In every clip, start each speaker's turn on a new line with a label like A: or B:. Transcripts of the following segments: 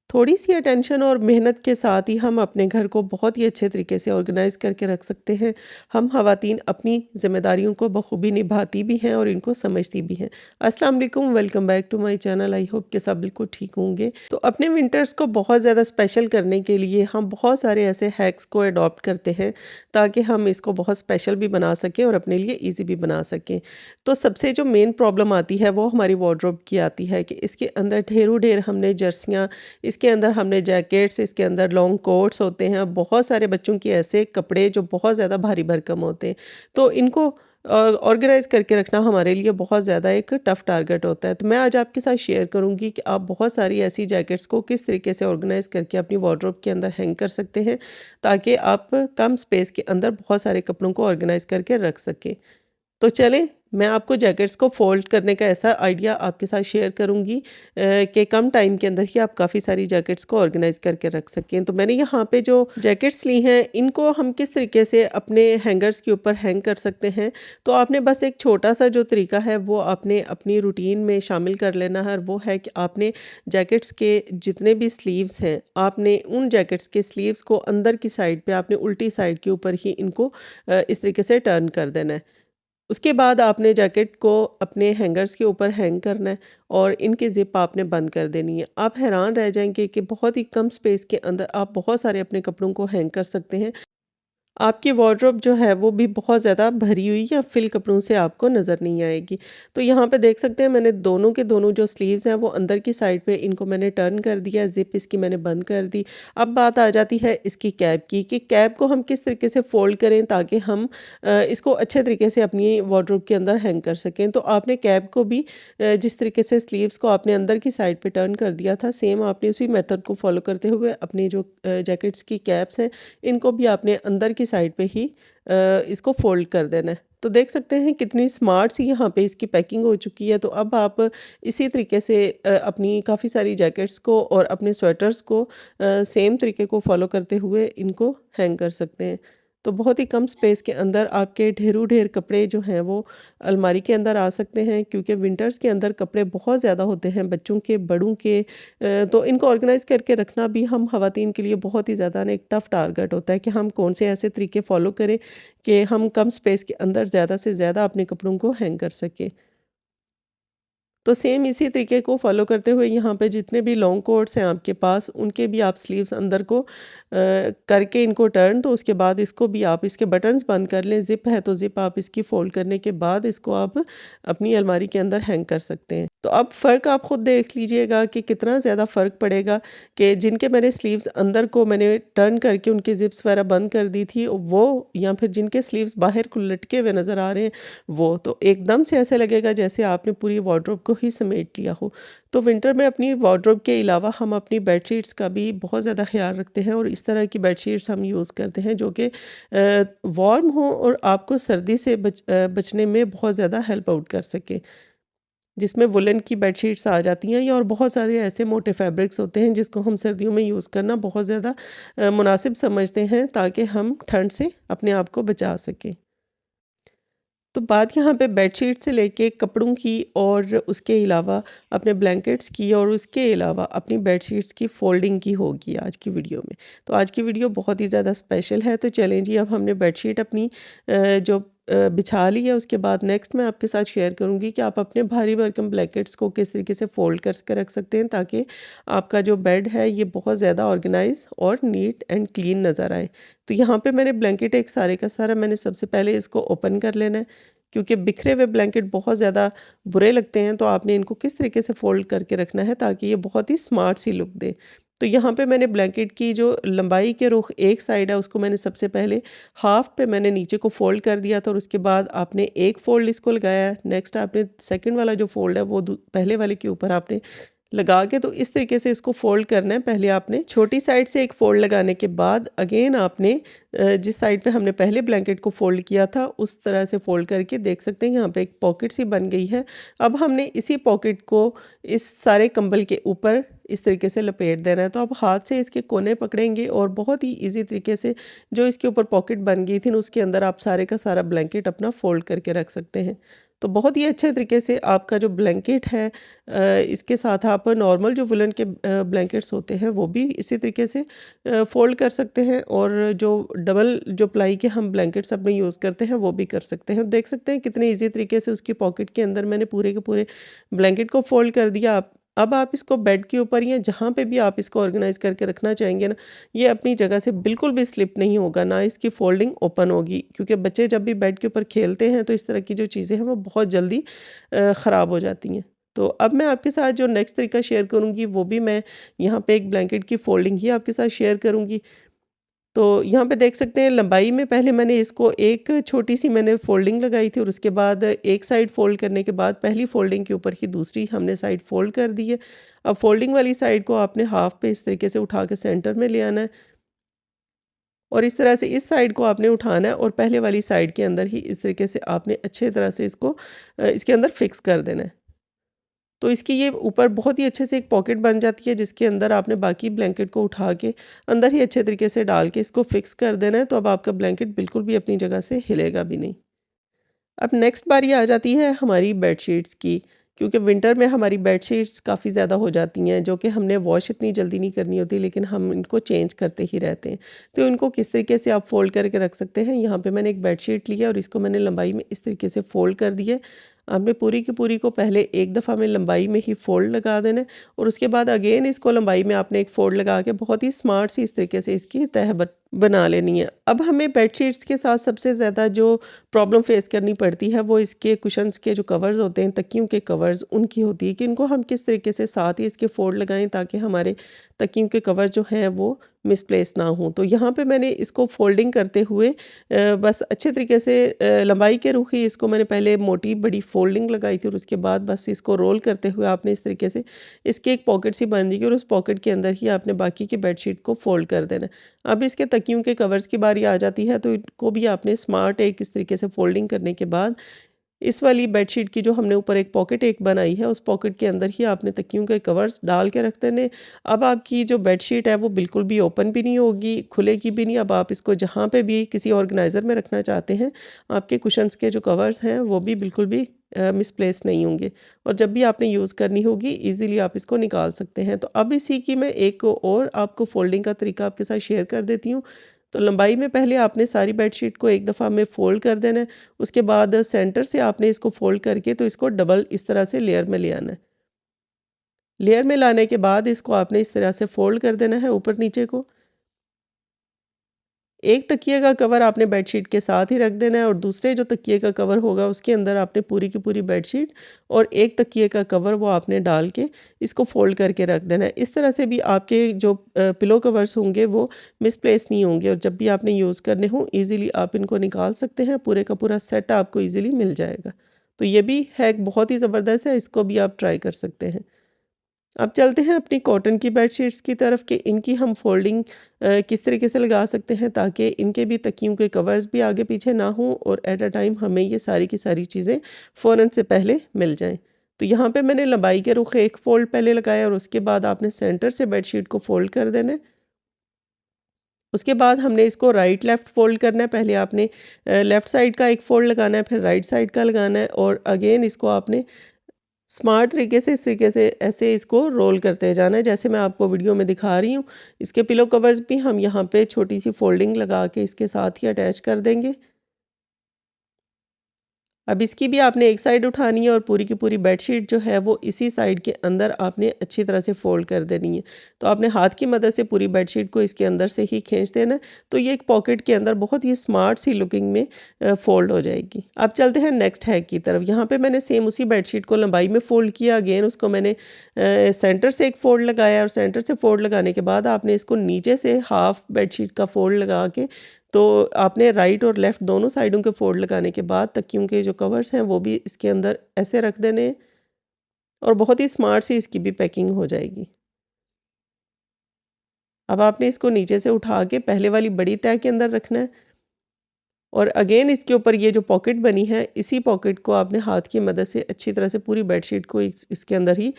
A: थोड़ी-सी अटेंशन और मेहनत के साथ ही हम अपने घर को बहुत ही अच्छे तरीके से ऑर्गेनाइज़ करके रख सकते हैं। हम ख़वातीन अपनी ज़िम्मेदारियों को बख़ूबी निभाती भी हैं और इनको समझती भी हैं। अस्सलाम वालेकुम, welcome back to my channel. I hope कि सब बिल्कुल ठीक होंगे। तो अपने विंटर्स को बहुत ज़्यादा स्पेशल करने के लिए हम बहुत सारे ऐसे हैक्स को अडॉप्ट करते हैं, ताकि हम इसको बहुत स्पेशल भी बना सकें और अपने लिए ईज़ी भी बना सकें। तो सबसे जो मेन प्रॉब्लम आती है वो हमारी वार्डरोब की आती है कि इसके अंदर ढेरों-ढेर हमने जर्सियाँ, इसके अंदर हमने जैकेट्स, इसके अंदर लॉन्ग कोट्स होते हैं, बहुत सारे बच्चों के ऐसे कपड़े जो बहुत ज़्यादा भारी भरकम होते हैं। तो इनको ऑर्गेनाइज़ करके रखना हमारे लिए बहुत ज़्यादा एक टफ़ टारगेट होता है। तो मैं आज आपके साथ शेयर करूँगी कि आप बहुत सारी ऐसी जैकेट्स को किस तरीके से ऑर्गेनाइज़ करके अपनी वार्डरोब के अंदर हैंग कर सकते हैं, ताकि आप कम स्पेस के अंदर बहुत सारे कपड़ों को ऑर्गेनाइज़ करके रख सकें। तो चलें, मैं आपको जैकेट्स को फ़ोल्ड करने का ऐसा आइडिया आपके साथ शेयर करूँगी कि कम टाइम के अंदर ही आप काफ़ी सारी जैकेट्स को ऑर्गेनाइज़ करके रख सकें। तो मैंने यहाँ पे जो जैकेट्स ली हैं, इनको हम किस तरीके से अपने हैंगर्स के ऊपर हैंग कर सकते हैं। तो आपने बस एक छोटा-सा जो तरीका है, वो आपने अपनी रूटीन में शामिल कर लेना है, और वो है कि आपने जैकेट्स के जितने भी स्लीव्स हैं, आपने उन जैकेट्स के स्लीव्स को अंदर की साइड पे आपने उल्टी साइड के ऊपर ही इनको इस तरीके से टर्न कर देना है। उसके बाद आपने जैकेट को अपने हैंगर्स के ऊपर हैंग करना है और इनकी ज़िप आपने बंद कर देनी है। आप हैरान रह जाएँगे कि बहुत ही कम स्पेस के अंदर आप बहुत सारे अपने कपड़ों को हैंग कर सकते हैं। आपकी वार्डरोब जो है वो भी बहुत ज़्यादा भरी हुई या फिल कपड़ों से आपको नज़र नहीं आएगी। तो यहाँ पे देख सकते हैं, मैंने दोनों के दोनों जो स्लीव्स हैं वो अंदर की साइड पे इनको मैंने टर्न कर दिया, ज़िप इसकी मैंने बंद कर दी। अब बात आ जाती है इसकी कैप की, कि कैप को हम किस तरीके से फ़ोल्ड करें ताकि हम इसको अच्छे तरीके से अपनी वार्डरोब के अंदर हैंग कर सकें। तो आपने कैप को भी जिस तरीके से स्लीव्स को आपने अंदर की साइड पे टर्न कर दिया था, सेम आपने उसी मेथड को फ़ॉलो करते हुए अपनी जो जैकेट्स की कैप्स हैं, इनको भी आपने अंदर की साइड पे ही इसको फ़ोल्ड कर देना है। तो देख सकते हैं कितनी स्मार्ट सी यहाँ पे इसकी पैकिंग हो चुकी है। तो अब आप इसी तरीके से अपनी काफ़ी सारी जैकेट्स को और अपने स्वेटर्स को सेम तरीके को फ़ॉलो करते हुए इनको हैंग कर सकते हैं। तो बहुत ही कम स्पेस के अंदर आपके ढेरों-ढेर कपड़े जो हैं वो अलमारी के अंदर आ सकते हैं, क्योंकि विंटर्स के अंदर कपड़े बहुत ज़्यादा होते हैं, बच्चों के, बड़ों के। तो इनको ऑर्गेनाइज़ करके रखना भी हम ख़वातीन के लिए बहुत ही ज़्यादा ना एक टफ़ टारगेट होता है कि हम कौन से ऐसे तरीके फ़ॉलो करें कि हम कम स्पेस के अंदर ज़्यादा से ज़्यादा अपने कपड़ों को हैंग कर सकें। तो सेम इसी तरीके को फ़ॉलो करते हुए यहाँ पे जितने भी लॉन्ग कोट्स हैं आपके पास, उनके भी आप स्लीव्स अंदर को करके इनको टर्न, तो उसके बाद इसको भी आप इसके बटन्स बंद कर लें। ज़िप है तो ज़िप आप इसकी फ़ोल्ड करने के बाद इसको आप अपनी अलमारी के अंदर हैंग कर सकते हैं। तो अब फ़र्क आप खुद देख लीजिएगा कि कितना ज़्यादा फ़र्क पड़ेगा, कि जिनके मैंने स्लीव्स अंदर को मैंने टर्न करके उनकी ज़िप्स वगैरह बंद कर दी थी वो, या फिर जिनके स्लीव्स बाहर को लटके हुए नज़र आ रहे हैं वो, तो एकदम से ऐसे लगेगा जैसे आपने पूरी वार्डरोब को ही समेट लिया हो। तो विंटर में अपनी वार्डरोब के अलावा हम अपनी बेडशीट्स का भी बहुत ज़्यादा ख़्याल रखते हैं, और इस तरह की बेडशीट्स हम यूज़ करते हैं जो कि वार्म हो और आपको सर्दी से बचने में बहुत ज़्यादा हेल्प आउट कर सके। जिसमें वुलन की बेडशीट्स आ जाती हैं, या और बहुत सारे ऐसे मोटे फैब्रिक्स होते हैं जिसको हम सर्दियों में यूज़ करना बहुत ज़्यादा मुनासिब समझते हैं, ताकि हम ठंड से अपने आप को बचा सकें। तो बात यहाँ पे बेडशीट से लेके कपड़ों की, और उसके अलावा अपने ब्लैंकेट्स की, और उसके अलावा अपनी बेडशीट्स की फ़ोल्डिंग की होगी आज की वीडियो में। तो आज की वीडियो बहुत ही ज़्यादा स्पेशल है। तो चलें जी, अब हमने बेडशीट अपनी जो बिछा ली है, उसके बाद नेक्स्ट मैं आपके साथ शेयर करूँगी कि आप अपने भारी भरकम ब्लैंकेट्स को किस तरीके से फ़ोल्ड कर रख सकते हैं, ताकि आपका जो बेड है ये बहुत ज़्यादा ऑर्गेनाइज़ और नीट एंड क्लीन नज़र आए। तो यहाँ पे मैंने ब्लैंकेट एक सारे का सारा मैंने सबसे पहले इसको ओपन कर लेना है, क्योंकि बिखरे हुए ब्लैंकेट बहुत ज़्यादा बुरे लगते हैं। तो आपने इनको किस तरीके से फ़ोल्ड करके रखना है ताकि ये बहुत ही स्मार्ट सी लुक दे। तो यहाँ पे मैंने ब्लैंकेट की जो लंबाई के रुख एक साइड है, उसको मैंने सबसे पहले हाफ़ पे मैंने नीचे को फ़ोल्ड कर दिया था, और उसके बाद आपने एक फ़ोल्ड इसको लगाया है। नेक्स्ट आपने सेकंड वाला जो फ़ोल्ड है वो पहले वाले के ऊपर आपने लगा के, तो इस तरीके से इसको फ़ोल्ड करना है। पहले आपने छोटी साइड से एक फ़ोल्ड लगाने के बाद अगेन आपने जिस साइड पे हमने पहले ब्लैंकेट को फ़ोल्ड किया था उस तरह से फ़ोल्ड करके देख सकते हैं यहाँ पे एक पॉकेट सी बन गई है। अब हमने इसी पॉकेट को इस सारे कंबल के ऊपर इस तरीके से लपेट देना है। तो आप हाथ से इसके कोने पकड़ेंगे और बहुत ही ईज़ी तरीके से जो इसके ऊपर पॉकेट बन गई थी ना, उसके अंदर आप सारे का सारा ब्लैंकेट अपना फ़ोल्ड करके रख सकते हैं। तो बहुत ही अच्छे तरीके से आपका जो ब्लैंकेट है इसके साथ आप नॉर्मल जो वुलन के ब्लैंकेट्स होते हैं वो भी इसी तरीके से फ़ोल्ड कर सकते हैं, और जो डबल जो प्लाई के हम ब्लैंकेट्स अपने यूज़ करते हैं वो भी कर सकते हैं। देख सकते हैं कितने ईज़ी तरीके से उसकी पॉकेट के अंदर मैंने पूरे के पूरे ब्लैंकेट को फ़ोल्ड कर दिया। अब आप इसको बेड के ऊपर या जहाँ पे भी आप इसको ऑर्गेनाइज़ करके रखना चाहेंगे ना, ये अपनी जगह से बिल्कुल भी स्लिप नहीं होगा, ना इसकी फ़ोल्डिंग ओपन होगी, क्योंकि बच्चे जब भी बेड के ऊपर खेलते हैं तो इस तरह की जो चीज़ें हैं वो बहुत जल्दी ख़राब हो जाती हैं। तो अब मैं आपके साथ जो नेक्स्ट तरीका शेयर करूँगी वो भी मैं यहाँ पे एक ब्लैंकेट की फ़ोल्डिंग ही आपके साथ शेयर करूँगी। तो यहाँ पे देख सकते हैं लंबाई में पहले मैंने इसको एक छोटी-सी मैंने फ़ोल्डिंग लगाई थी, और उसके बाद एक साइड फ़ोल्ड करने के बाद पहली फ़ोल्डिंग के ऊपर ही दूसरी हमने साइड फ़ोल्ड कर दी है। अब फ़ोल्डिंग वाली साइड को आपने हाफ़ पे इस तरीके से उठा के सेंटर में ले आना है, और इस तरह से इस साइड को आपने उठाना है और पहले वाली साइड के अंदर ही इस तरीके से आपने अच्छे तरह से इसको इसके अंदर फ़िक्स कर देना है। तो इसकी ये ऊपर बहुत ही अच्छे से एक पॉकेट बन जाती है, जिसके अंदर आपने बाकी ब्लैंकेट को उठा के अंदर ही अच्छे तरीके से डाल के इसको फिक्स कर देना है, तो अब आपका ब्लैंकेट बिल्कुल भी अपनी जगह से हिलेगा भी नहीं। अब नेक्स्ट बारी आ जाती है हमारी बेडशीट्स की, क्योंकि विंटर में हमारी बेडशीट्स काफ़ी ज़्यादा हो जाती हैं, जो कि हमने वॉश इतनी जल्दी नहीं करनी होती, लेकिन हम इनको चेंज करते ही रहते हैं। तो इनको किस तरीके से आप फ़ोल्ड करके रख सकते हैं, यहाँ पे मैंने एक बेडशीट ली है और इसको मैंने लंबाई में इस तरीके से फ़ोल्ड कर दिया है। आपने पूरी की पूरी को पहले एक दफ़ा में लंबाई में ही फ़ोल्ड लगा देना है, और उसके बाद अगेन इसको लंबाई में आपने एक फ़ोल्ड लगा के बहुत ही स्मार्ट सी इस तरीके से इसकी तह बना लेनी है। अब हमें बेडशीट्स के साथ सबसे ज़्यादा जो प्रॉब्लम फेस करनी पड़ती है वो इसके कुशन्स के जो कवर्स होते हैं, तकियों के कवर्स, उनकी होती है कि इनको हम किस तरीके से साथ ही इसके फोल्ड लगाएं ताकि हमारे तकियों के कवर जो हैं वो मिसप्लेस ना हों। तो यहाँ पे मैंने इसको फोल्डिंग करते हुए बस अच्छे तरीके से लंबाई के रुख ही इसको मैंने पहले मोटी बड़ी फोल्डिंग लगाई थी, और उसके बाद बस इसको रोल करते हुए आपने इस तरीके से इसकी एक पॉकेट सी बन जाएगी, और उस पॉकेट के अंदर ही आपने बाकी की बेडशीट को फोल्ड कर देना है। अब इसके तकियों के कवर्स की बारी आ जाती है, तो इनको भी आपने स्मार्ट एक इस तरीके से फ़ोल्डिंग करने के बाद इस वाली बेडशीट की जो हमने ऊपर एक पॉकेट एक बनाई है, उस पॉकेट के अंदर ही आपने तकियों के कवर्स डाल के रख देने। अब आपकी जो बेडशीट है वो बिल्कुल भी ओपन भी नहीं होगी, खुलेगी भी नहीं। अब आप इसको जहाँ पे भी किसी ऑर्गेनाइज़र में रखना चाहते हैं, आपके कुशन्स के जो कवर्स हैं वो भी बिल्कुल भी मिसप्लेस नहीं होंगे, और जब भी आपने यूज़ करनी होगी ईज़िली आप इसको निकाल सकते हैं। तो अब इसी की मैं एक और आपको फ़ोल्डिंग का तरीका आपके साथ शेयर कर देती हूँ। तो लंबाई में पहले आपने सारी बेडशीट को एक दफ़ा में फ़ोल्ड कर देना है, उसके बाद सेंटर से आपने इसको फ़ोल्ड करके तो इसको डबल इस तरह से लेयर में ले आना है। लेयर में लाने के बाद इसको आपने इस तरह से फ़ोल्ड कर देना है ऊपर नीचे को। एक तकिए का कवर आपने बेडशीट के साथ ही रख देना है, और दूसरे जो तकिए का कवर होगा उसके अंदर आपने पूरी की पूरी बेडशीट और एक तकिए का कवर वो आपने डाल के इसको फ़ोल्ड करके रख देना है। इस तरह से भी आपके जो पिलो कवर्स होंगे वो मिसप्लेस नहीं होंगे, और जब भी आपने यूज़ करने हों ईज़िली आप इनको निकाल सकते हैं, पूरे का पूरा सेट आपको ईज़िली मिल जाएगा। तो ये भी हैक बहुत ही ज़बरदस्त है, इसको भी आप ट्राई कर सकते हैं। अब चलते हैं अपनी कॉटन की बेडशीट्स की तरफ कि इनकी हम फ़ोल्डिंग किस तरीके से लगा सकते हैं ताकि इनके भी तकियों के कवर्स भी आगे पीछे ना हों, और एट अ टाइम हमें ये सारी की सारी चीज़ें फ़ौरन से पहले मिल जाएँ। तो यहाँ पे मैंने लंबाई के रुख एक फ़ोल्ड पहले लगाया, और उसके बाद आपने सेंटर से बेडशीट को फ़ोल्ड कर देना है। उसके बाद हमने इसको राइट लेफ़्ट फ़ोल्ड करना है। पहले आपने लेफ़्ट साइड का एक फ़ोल्ड लगाना है, फिर राइट साइड का लगाना है, और अगेन इसको आपने स्मार्ट तरीके से इस तरीके से ऐसे इसको रोल करते जाना है जैसे मैं आपको वीडियो में दिखा रही हूँ। इसके पिलो कवर्स भी हम यहाँ पे छोटी सी फोल्डिंग लगा के इसके साथ ही अटैच कर देंगे। अब इसकी भी आपने एक साइड उठानी है, और पूरी की पूरी बेडशीट जो है वो इसी साइड के अंदर आपने अच्छी तरह से फ़ोल्ड कर देनी है। तो आपने हाथ की मदद से पूरी बेडशीट को इसके अंदर से ही खींच देना है, तो ये एक पॉकेट के अंदर बहुत ही स्मार्ट सी लुकिंग में फ़ोल्ड हो जाएगी। अब चलते हैं नेक्स्ट हैक की तरफ। यहाँ पे मैंने सेम उसी बेडशीट को लंबाई में फ़ोल्ड किया, अगेन उसको मैंने सेंटर से एक फ़ोल्ड लगाया, और सेंटर से फ़ोल्ड लगाने के बाद आपने इसको नीचे से हाफ़ बेडशीट का फ़ोल्ड लगा के, तो आपने राइट और लेफ़्ट दोनों साइडों के फोल्ड लगाने के बाद तकियों के जो कवर्स हैं वो भी इसके अंदर ऐसे रख देने हैं, और बहुत ही स्मार्ट सी इसकी भी पैकिंग हो जाएगी। अब आपने इसको नीचे से उठा के पहले वाली बड़ी तह के अंदर रखना है, और अगेन इसके ऊपर ये जो पॉकेट बनी है, इसी पॉकेट को आपने हाथ की मदद से अच्छी तरह से पूरी बेडशीट को इसके अंदर ही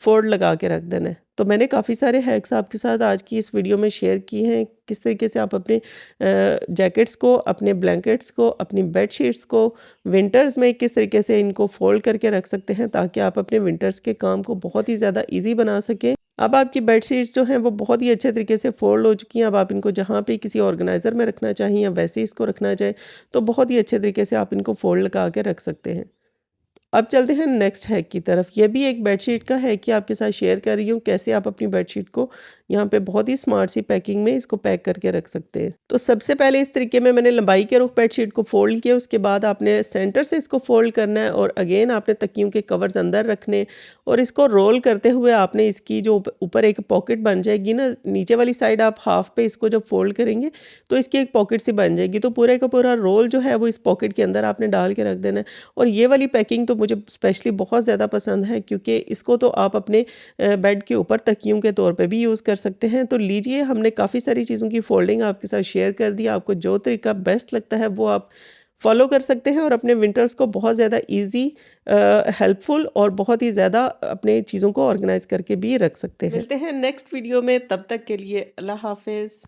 A: फोल्ड लगा के रख देना है। तो मैंने काफ़ी सारे हैक्स आपके साथ आज की इस वीडियो में शेयर किए हैं, किस तरीके से आप अपने जैकेट्स को, अपने ब्लैंकेट्स को, अपनी बेडशीट्स को विंटर्स में किस तरीके से इनको फ़ोल्ड करके रख सकते हैं, ताकि आप अपने विंटर्स के काम को बहुत ही ज़्यादा ईज़ी बना सकें। अब आपकी बेडशीट्स जो हैं वो बहुत ही अच्छे तरीके से फ़ोल्ड हो चुकी हैं। अब आप इनको जहाँ पे किसी ऑर्गेनाइज़र में रखना चाहें या वैसे ही इसको रखना चाहें, तो बहुत ही अच्छे तरीके से आप इनको फ़ोल्ड लगा के रख सकते हैं। अब चलते हैं नेक्स्ट हैक की तरफ। ये भी एक बेडशीट का हैक ही आपके साथ शेयर कर रही हूँ, कैसे आप अपनी बेडशीट को यहाँ पे बहुत ही स्मार्ट सी पैकिंग में इसको पैक करके रख सकते हैं। तो सबसे पहले इस तरीके में मैंने लंबाई के रुख बेडशीट को फ़ोल्ड किया, उसके बाद आपने सेंटर से इसको फ़ोल्ड करना है और अगेन आपने तकियों के कवर्स अंदर रखने और इसको रोल करते हुए आपने इसकी जो ऊपर एक पॉकेट बन जाएगी ना, नीचे वाली साइड आप हाफ पे इसको जब फ़ोल्ड करेंगे तो इसकी एक पॉकेट सी बन जाएगी। तो पूरे का पूरा रोल जो है वो इस पॉकेट के अंदर आपने डाल के रख देना है। और ये वाली पैकिंग तो मुझे स्पेशली बहुत ज़्यादा पसंद है, क्योंकि इसको तो आप अपने बेड के ऊपर तकियों के तौर पे भी यूज़ कर सकते हैं। तो लीजिए, हमने काफ़ी सारी चीज़ों की फ़ोल्डिंग आपके साथ शेयर कर दी। आपको जो तरीका बेस्ट लगता है वो आप फ़ॉलो कर सकते हैं और अपने विंटर्स को बहुत ज़्यादा ईज़ी, हेल्पफुल और बहुत ही ज़्यादा अपने चीज़ों को ऑर्गेनाइज़ करके भी रख सकते हैं। मिलते हैं नेक्स्ट वीडियो में, तब तक के लिए अल्लाह हाफ़िज़।